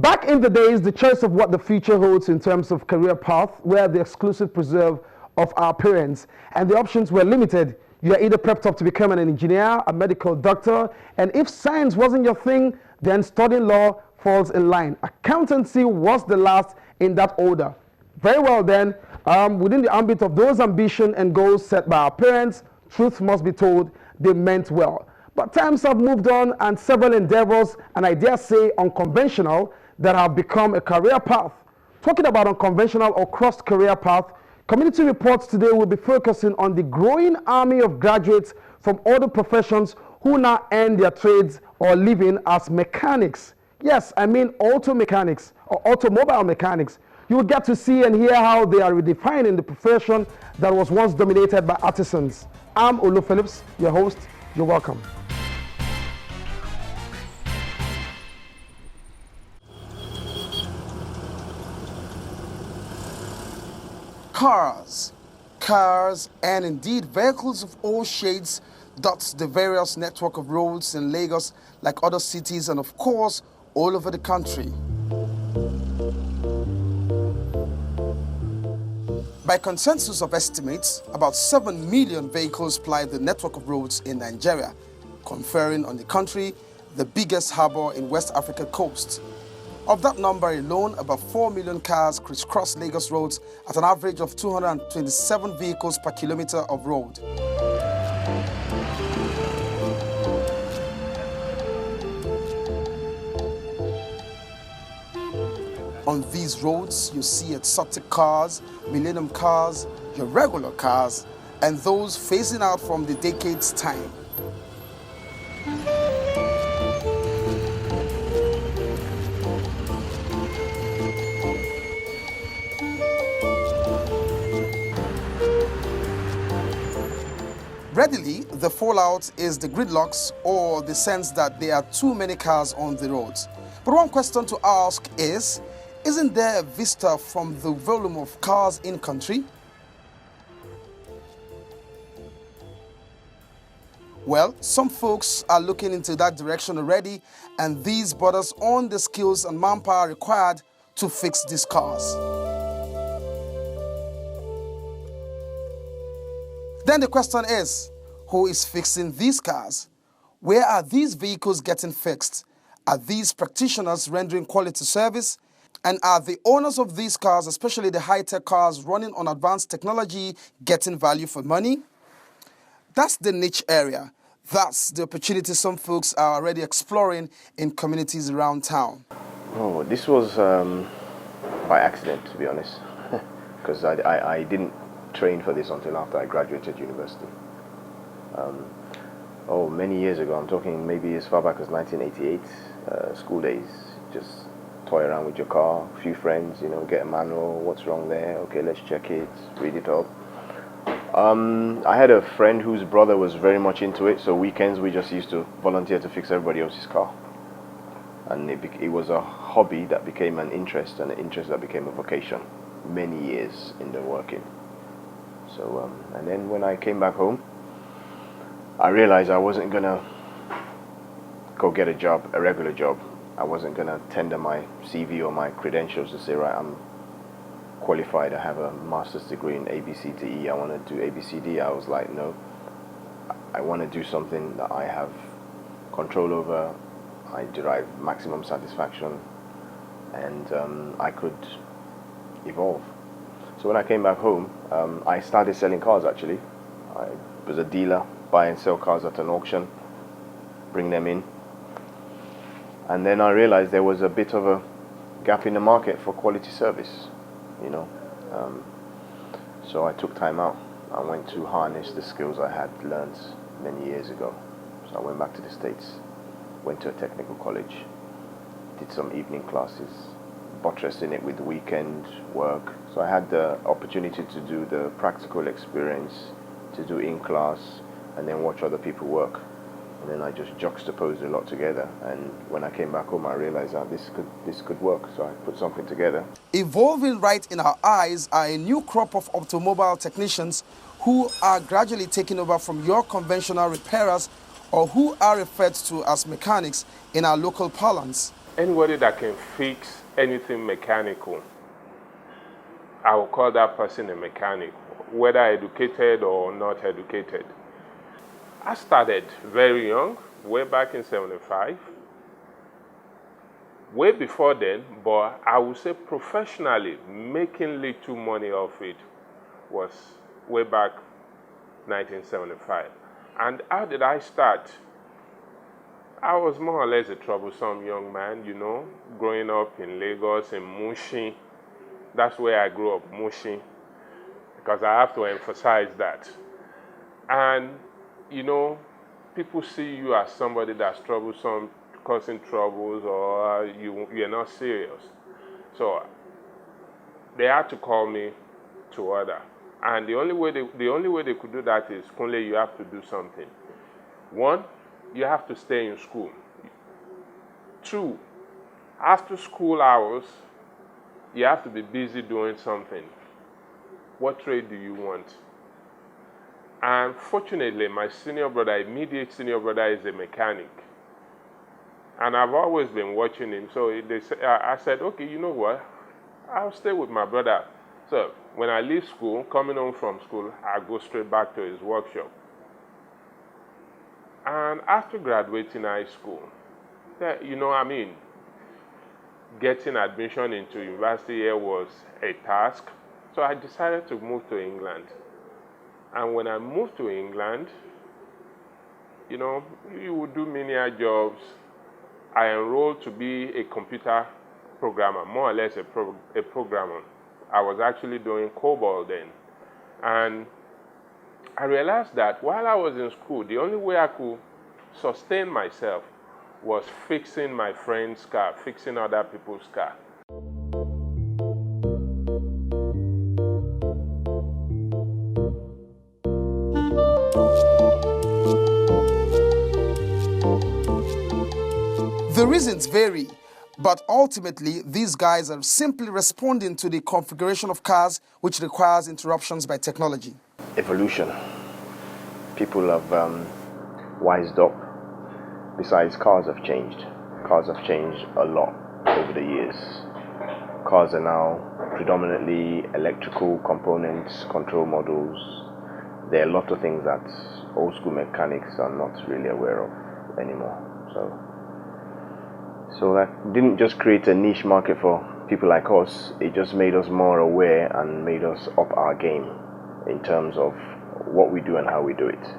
Back in the days, the choice of what the future holds in terms of career path were the exclusive preserve of our parents, and the options were limited. You are either prepped up to become an engineer, a medical doctor, and if science wasn't your thing, then studying law falls in line. Accountancy was the last in that order. Very well then, within the ambit of those ambitions and goals set by our parents, truth must be told, they meant well. But times have moved on, and several endeavors, and I dare say unconventional, that have become a career path. Talking about unconventional or crossed career path, Community Reports today will be focusing on the growing army of graduates from other professions who now earn their trades or living as mechanics. Yes, I mean auto mechanics or automobile mechanics. You will get to see and hear how they are redefining the profession that was once dominated by artisans. I'm Olu Phillips, your host. You're welcome. Cars, and indeed vehicles of all shades dots the various network of roads in Lagos, like other cities, and of course, all over the country. By consensus of estimates, about 7 million vehicles ply the network of roads in Nigeria, conferring on the country the biggest harbor in West Africa coast. Of that number alone, about 4 million cars crisscross Lagos roads at an average of 227 vehicles per kilometer of road. On these roads, you see exotic cars, millennium cars, your regular cars, and those phasing out from the decade's time. Readily, the fallout is the gridlocks or the sense that there are too many cars on the roads. But one question to ask is, isn't there a vista from the volume of cars in country? Well, some folks are looking into that direction already, and these borders on the skills and manpower required to fix these cars. Then the question is, who is fixing these cars? Where are these vehicles getting fixed? Are these practitioners rendering quality service? And are the owners of these cars, especially the high-tech cars running on advanced technology, getting value for money? That's the niche area. That's the opportunity some folks are already exploring in communities around town. Oh, this was by accident, to be honest, because I didn't train for this until after I graduated university. Many years ago, I'm talking maybe as far back as 1988, school days, just toy around with your car, a few friends, get a manual, what's wrong there, okay, let's check it, read it up. I had a friend whose brother was very much into it, so weekends we just used to volunteer to fix everybody else's car. And it was a hobby that became an interest, and an interest that became a vocation, many years in the working. So, and then when I came back home, I realized I wasn't gonna go get a job, a regular job. I wasn't gonna tender my CV or my credentials to say, right, I'm qualified, I have a master's degree in ABCDE, I wanna do ABCD. I was like, no, I wanna do something that I have control over, I derive maximum satisfaction, and I could evolve. So when I came back home, I started selling cars actually. I was a dealer, buy and sell cars at an auction, bring them in. And then I realized there was a bit of a gap in the market for quality service, So I took time out. I went to harness the skills I had learned many years ago. So I went back to the States, went to a technical college, did some evening classes, buttressing it with weekend work. So I had the opportunity to do the practical experience, to do in-class, and then watch other people work. And then I just juxtaposed a lot together. And when I came back home, I realized that this could work. So I put something together. Evolving right in our eyes are a new crop of automobile technicians who are gradually taking over from your conventional repairers, or who are referred to as mechanics in our local parlance. Anybody that can fix anything mechanical, I will call that person a mechanic, whether educated or not educated. I started very young, way back in 75. Way before then, but I would say professionally, making little money off it was way back 1975. And how did I start? I was more or less a troublesome young man, growing up in Lagos, in Mushin. That's where I grew up, Mushin, because I have to emphasize that. And, people see you as somebody that's troublesome, causing troubles, or you're not serious. So they had to call me to order. And the only way they could do that is, Kunle, you have to do something. One, you have to stay in school. Two, after school hours, you have to be busy doing something. What trade do you want? And fortunately, my immediate senior brother is a mechanic. And I've always been watching him. So I said, okay, you know what? I'll stay with my brother. So when I leave school, coming home from school, I go straight back to his workshop. And after graduating high school, getting admission into university here was a task. So I decided to move to England. And when I moved to England, you would do menial jobs. I enrolled to be a computer programmer, more or less a programmer. I was actually doing COBOL then. And I realized that while I was in school, the only way I could sustain myself was fixing my friend's car, fixing other people's car. The reasons vary, but ultimately these guys are simply responding to the configuration of cars which requires interruptions by technology. Evolution. People have wised up. Besides, cars have changed. Cars have changed a lot over the years. Cars are now predominantly electrical components, control modules. There are a lot of things that old school mechanics are not really aware of anymore. So that didn't just create a niche market for people like us, it just made us more aware and made us up our game in terms of what we do and how we do it.